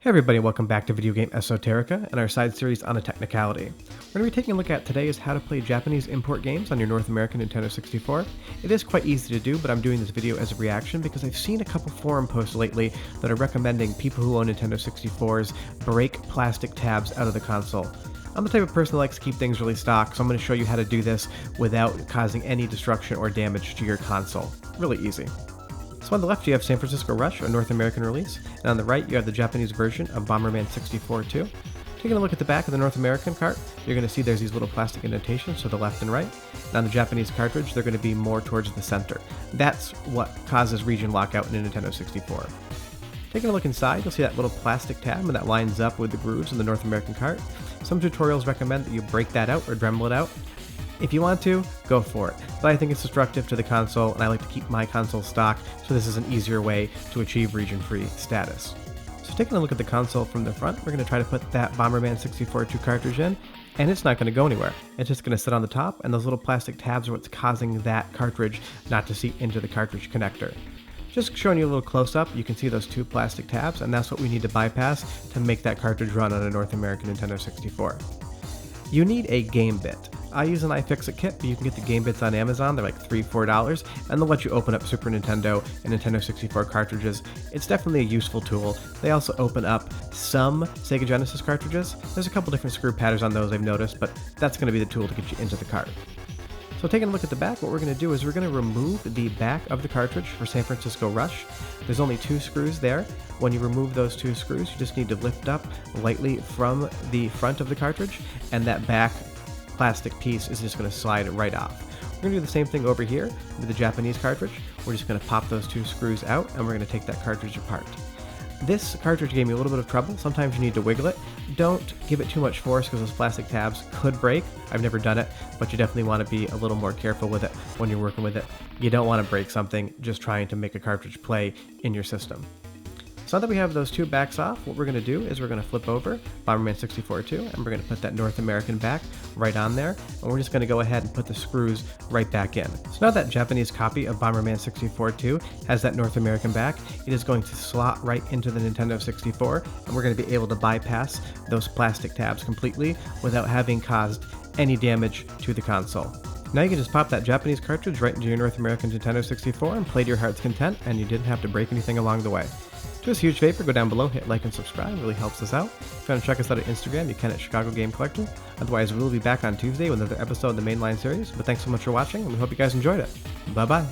Hey everybody, welcome back to Video Game Esoterica and our side series on a technicality. We're going to be taking a look at today is how to play Japanese import games on your North American Nintendo 64. It is quite easy to do, but I'm doing this video as a reaction because I've seen a couple forum posts lately that are recommending people who own Nintendo 64s break plastic tabs out of the console. I'm the type of person that likes to keep things really stock, so I'm going to show you how to do this without causing any destruction or damage to your console. Really easy. So on the left you have San Francisco Rush, a North American release, and on the right you have the Japanese version of Bomberman 64 2. Taking a look at the back of the North American cart, you're going to see there's these little plastic indentations to the left and right, and on the Japanese cartridge they're going to be more towards the center. That's what causes region lockout in a Nintendo 64. Taking a look inside, you'll see that little plastic tab and that lines up with the grooves in the North American cart. Some tutorials recommend that you break that out or Dremel it out. If you want to, go for it, but I think it's destructive to the console and I like to keep my console stock, so this is an easier way to achieve region-free status. So taking a look at the console from the front, we're going to try to put that Bomberman 64 2 cartridge in, and it's not going to go anywhere. It's just going to sit on the top, and those little plastic tabs are what's causing that cartridge not to seat into the cartridge connector. Just showing you a little close-up, you can see those two plastic tabs, and that's what we need to bypass to make that cartridge run on a North American Nintendo 64. You need a game bit. I use an iFixit kit, but you can get the game bits on Amazon. They're like $3-4, and they'll let you open up Super Nintendo and Nintendo 64 cartridges. It's definitely a useful tool. They also open up some Sega Genesis cartridges. There's a couple different screw patterns on those I've noticed, but that's going to be the tool to get you into the cart. So taking a look at the back, what we're going to do is we're going to remove the back of the cartridge for San Francisco Rush. There's only two screws there. When you remove those two screws, you just need to lift up lightly from the front of the cartridge, and that back plastic piece is just going to slide right off. We're going to do the same thing over here with the Japanese cartridge. We're just going to pop those two screws out, and we're going to take that cartridge apart. This cartridge gave me a little bit of trouble. Sometimes you need to wiggle it. Don't give it too much force because those plastic tabs could break. I've never done it, but you definitely want to be a little more careful with it when you're working with it. You don't want to break something just trying to make a cartridge play in your system. So now that we have those two backs off, what we're going to do is we're going to flip over Bomberman 64 2, and we're going to put that North American back right on there, and we're just going to go ahead and put the screws right back in. So now that Japanese copy of Bomberman 64 2 has that North American back, it is going to slot right into the Nintendo 64, and we're going to be able to bypass those plastic tabs completely without having caused any damage to the console. Now you can just pop that Japanese cartridge right into your North American Nintendo 64 and play to your heart's content, and you didn't have to break anything along the way. Do us a huge favor, go down below, hit like and subscribe, it really helps us out. If you want to check us out on Instagram, you can at Chicago Game Collector. Otherwise, we will be back on Tuesday with another episode of the Mainline series. But thanks so much for watching, and we hope you guys enjoyed it. Bye-bye.